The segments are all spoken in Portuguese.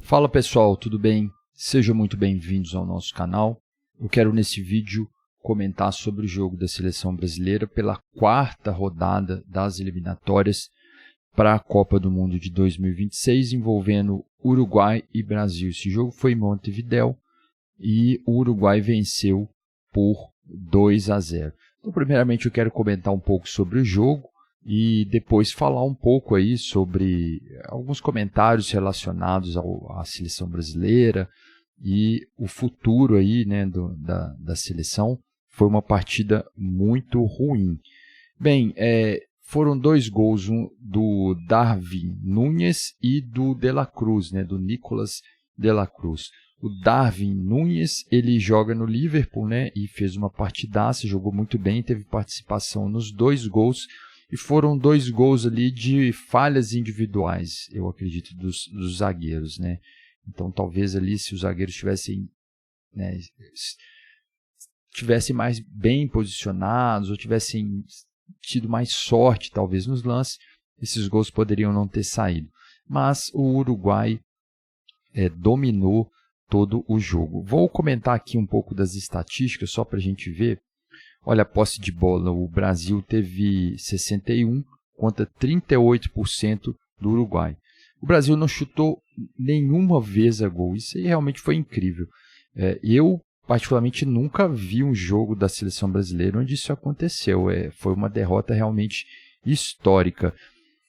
Fala pessoal, tudo bem? Sejam muito bem-vindos ao nosso canal. Eu quero nesse vídeo comentar sobre o jogo da seleção brasileira pela quarta rodada das eliminatórias para a Copa do Mundo de 2026, envolvendo Uruguai e Brasil. Esse jogo foi em Montevidéu e o Uruguai venceu por 2-0. Então, primeiramente eu quero comentar um pouco sobre o jogo e depois falar um pouco aí sobre alguns comentários relacionados à seleção brasileira e o futuro aí, né, da seleção. Foi uma partida muito ruim. Bem, foram dois gols, um do Darwin Núñez e do De La Cruz, né, do Nicolas De La Cruz. O Darwin Núñez, ele joga no Liverpool, né, e fez uma partidaça, jogou muito bem, teve participação nos dois gols, e foram dois gols ali de falhas individuais, eu acredito, dos zagueiros, né. Então talvez ali se os zagueiros tivessem, né, mais bem posicionados, ou tivessem tido mais sorte talvez nos lances, esses gols poderiam não ter saído. Mas o Uruguai dominou todo o jogo. Vou comentar aqui um pouco das estatísticas, só para a gente ver. Olha, a posse de bola, o Brasil teve 61% contra 38% do Uruguai. O Brasil não chutou nenhuma vez a gol, isso aí realmente foi incrível. Eu, particularmente, nunca vi um jogo da seleção brasileira onde isso aconteceu. Foi uma derrota realmente histórica.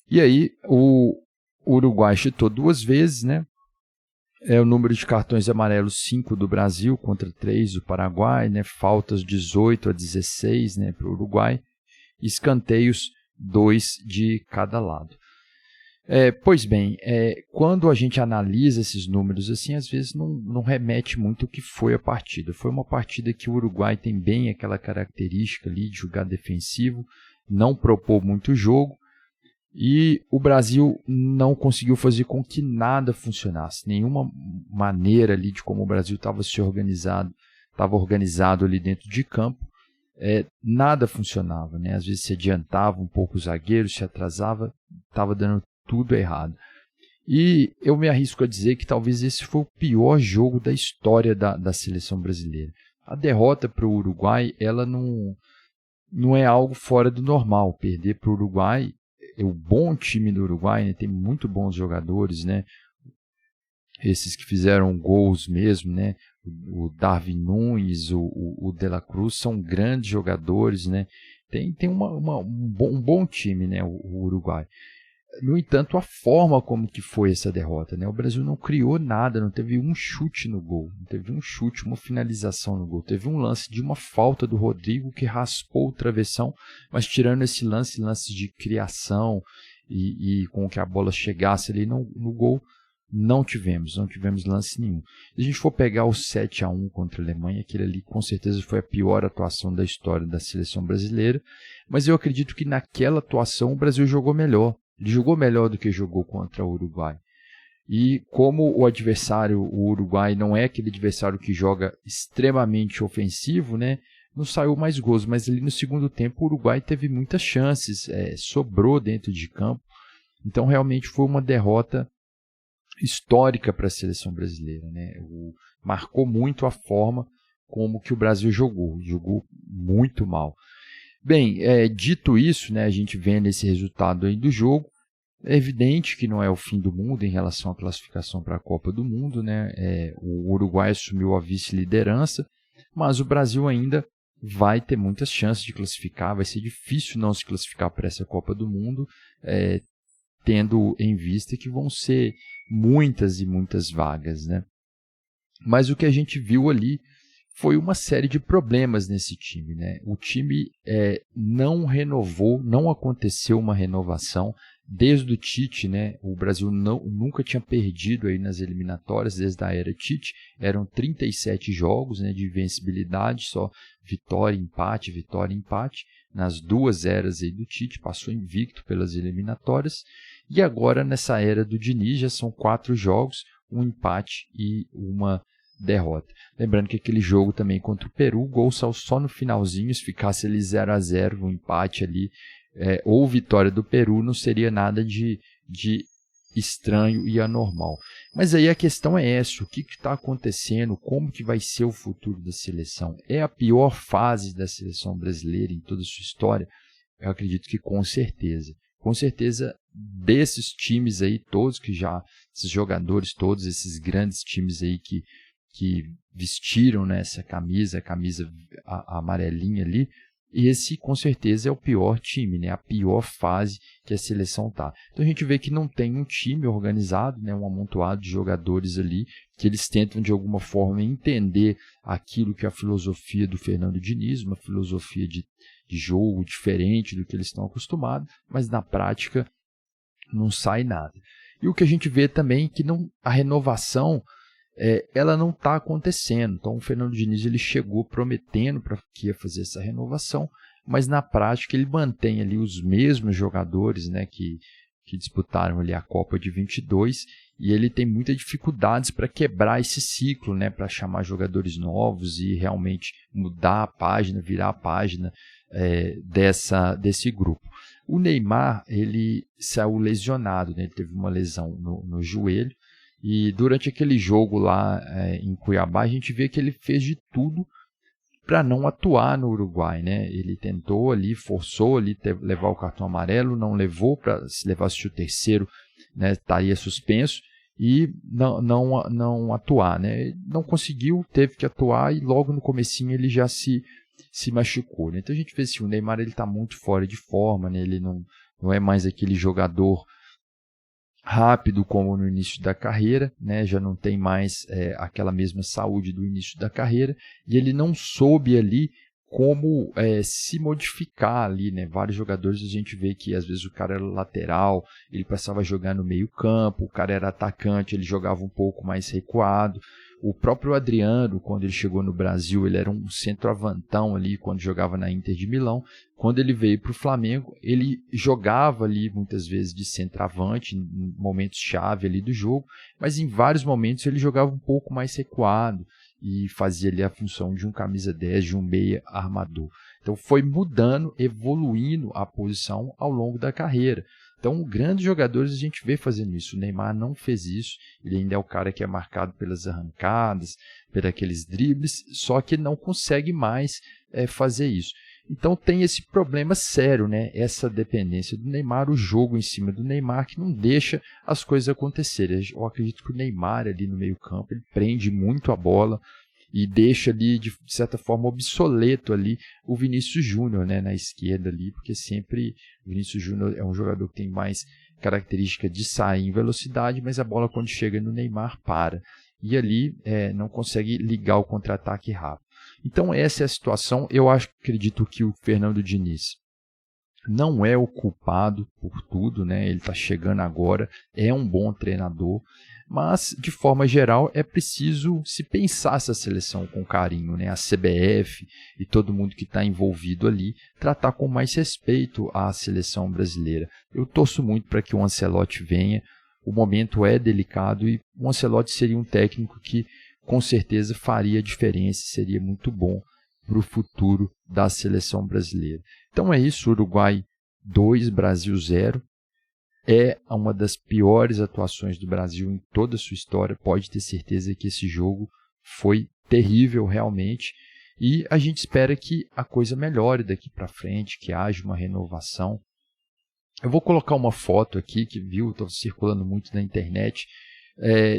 E aí, o Uruguai chutou duas vezes, né? O número de cartões amarelos 5 do Brasil contra 3 do Paraguai, né? Faltas 18-16, né, para o Uruguai, escanteios 2 de cada lado. Pois bem, quando a gente analisa esses números assim, às vezes não remete muito o que foi a partida. Foi uma partida que o Uruguai tem bem aquela característica ali de jogar defensivo, não propor muito jogo, e o Brasil não conseguiu fazer com que nada funcionasse. Nenhuma maneira ali de como o Brasil estava organizado ali dentro de campo, nada funcionava, né? Às vezes se adiantava um pouco os zagueiros, se atrasava, estava dando tudo errado. E eu me arrisco a dizer que talvez esse foi o pior jogo da história da seleção brasileira. A derrota para o Uruguai, ela não é algo fora do normal. Perder para o Uruguai, o bom time do Uruguai, né, tem muito bons jogadores, né? Esses que fizeram gols mesmo, né? O Darwin Núñez, o De La Cruz são grandes jogadores, né? Tem um bom time, né, o Uruguai. No entanto, a forma como que foi essa derrota, né? O Brasil não criou nada, não teve um chute no gol, não teve um chute, uma finalização no gol. Teve um lance de uma falta do Rodrigo que raspou o travessão, mas tirando esse lance de criação e com que a bola chegasse ali no gol, não tivemos lance nenhum. Se a gente for pegar o 7-1 contra a Alemanha, aquele ali com certeza foi a pior atuação da história da seleção brasileira, mas eu acredito que naquela atuação o Brasil jogou melhor. Ele jogou melhor do que jogou contra o Uruguai. E como o adversário, o Uruguai, não é aquele adversário que joga extremamente ofensivo, né? Não saiu mais gols, mas ali no segundo tempo o Uruguai teve muitas chances, sobrou dentro de campo. Então realmente foi uma derrota histórica para a seleção brasileira, né? Marcou muito a forma como que o Brasil jogou muito mal. Bem, dito isso, né, a gente vendo esse resultado aí do jogo, é evidente que não é o fim do mundo em relação à classificação para a Copa do Mundo, né? O Uruguai assumiu a vice-liderança, mas o Brasil ainda vai ter muitas chances de classificar, vai ser difícil não se classificar para essa Copa do Mundo, tendo em vista que vão ser muitas e muitas vagas, né? Mas o que a gente viu ali foi uma série de problemas nesse time, né? O time não renovou, não aconteceu uma renovação desde o Tite, né? O Brasil nunca tinha perdido aí nas eliminatórias desde a era Tite. Eram 37 jogos, né, de invencibilidade, só vitória, empate. Nas duas eras aí do Tite, passou invicto pelas eliminatórias. E agora, nessa era do Diniz, já são 4 jogos, um empate e uma derrota. Lembrando que aquele jogo também contra o Peru, o gol saiu só no finalzinho, se ficasse ali 0-0, um empate ali, ou vitória do Peru, não seria nada de estranho e anormal. Mas aí a questão é essa, o que está acontecendo, como que vai ser o futuro da seleção? É a pior fase da seleção brasileira em toda a sua história? Eu acredito que com certeza. Com certeza, desses times aí todos que já, esses jogadores todos, esses grandes times aí que vestiram, né, essa camisa, a amarelinha ali, esse com certeza é o pior time, né, a pior fase que a seleção está. Então a gente vê que não tem um time organizado, né, um amontoado de jogadores ali, que eles tentam de alguma forma entender aquilo que é a filosofia do Fernando Diniz, uma filosofia de jogo diferente do que eles estão acostumados, mas na prática não sai nada. E o que a gente vê também é que a renovação ela não está acontecendo. Então o Fernando Diniz ele chegou prometendo que ia fazer essa renovação, mas na prática ele mantém ali os mesmos jogadores, né, que disputaram ali a Copa de 22, e ele tem muitas dificuldades para quebrar esse ciclo, né, para chamar jogadores novos e realmente mudar a página, virar a página desse grupo. O Neymar ele saiu lesionado, né, ele teve uma lesão no joelho, e durante aquele jogo lá em Cuiabá, a gente vê que ele fez de tudo para não atuar no Uruguai, né? Ele tentou ali, forçou ali levar o cartão amarelo, não levou, se levasse o terceiro, né, estaria suspenso, e não atuar, né? Não conseguiu, teve que atuar, e logo no comecinho ele já se machucou, né? Então a gente vê assim, o Neymar ele está muito fora de forma, né? Ele não é mais aquele jogador rápido como no início da carreira, né? Já não tem mais aquela mesma saúde do início da carreira, e ele não soube ali como se modificar ali, né? Vários jogadores a gente vê que às vezes o cara era lateral, ele passava a jogar no meio campo, o cara era atacante, ele jogava um pouco mais recuado. O próprio Adriano, quando ele chegou no Brasil, ele era um centroavantão ali quando jogava na Inter de Milão. Quando ele veio para o Flamengo, ele jogava ali muitas vezes de centroavante, em momentos-chave ali do jogo, mas em vários momentos ele jogava um pouco mais recuado e fazia ali a função de um camisa 10, de um meia armador. Então foi mudando, evoluindo a posição ao longo da carreira. Então, grandes jogadores a gente vê fazendo isso. O Neymar não fez isso. Ele ainda é o cara que é marcado pelas arrancadas, por aqueles dribles, só que não consegue mais fazer isso. Então, tem esse problema sério, né? Essa dependência do Neymar, o jogo em cima do Neymar, que não deixa as coisas acontecerem. Eu acredito que o Neymar ali no meio-campo, ele prende muito a bola e deixa ali, de certa forma, obsoleto ali o Vinícius Júnior, né, na esquerda ali, porque sempre o Vinícius Júnior é um jogador que tem mais característica de sair em velocidade, mas a bola quando chega no Neymar para, e ali não consegue ligar o contra-ataque rápido. Então essa é a situação. Eu acredito que o Fernando Diniz não é o culpado por tudo, né? Ele está chegando agora, é um bom treinador, mas de forma geral é preciso se pensar essa seleção com carinho, né? A CBF e todo mundo que está envolvido ali, tratar com mais respeito a seleção brasileira. Eu torço muito para que o Ancelotti venha, o momento é delicado e o Ancelotti seria um técnico que com certeza faria diferença, seria muito bom para o futuro da seleção brasileira. Então é isso, Uruguai 2, Brasil 0. É uma das piores atuações do Brasil em toda a sua história. Pode ter certeza que esse jogo foi terrível realmente. E a gente espera que a coisa melhore daqui para frente, que haja uma renovação. Eu vou colocar uma foto aqui que estou circulando muito na internet,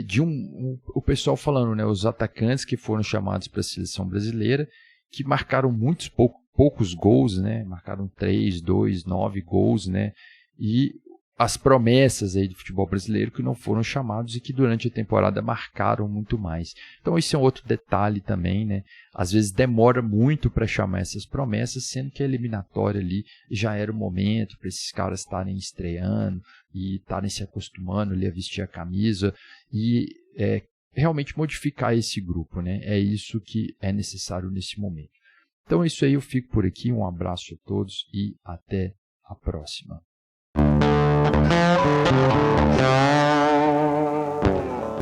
de o pessoal falando, né, os atacantes que foram chamados para a seleção brasileira, que marcaram poucos gols, né? Marcaram 3, 2, 9 gols, né? E as promessas aí do futebol brasileiro que não foram chamados e que durante a temporada marcaram muito mais. Então esse é um outro detalhe também, né? Às vezes demora muito para chamar essas promessas, sendo que a eliminatória ali já era o momento para esses caras estarem estreando e estarem se acostumando ali a vestir a camisa e realmente modificar esse grupo, né? É isso que é necessário nesse momento. Então é isso aí, eu fico por aqui, um abraço a todos e até a próxima.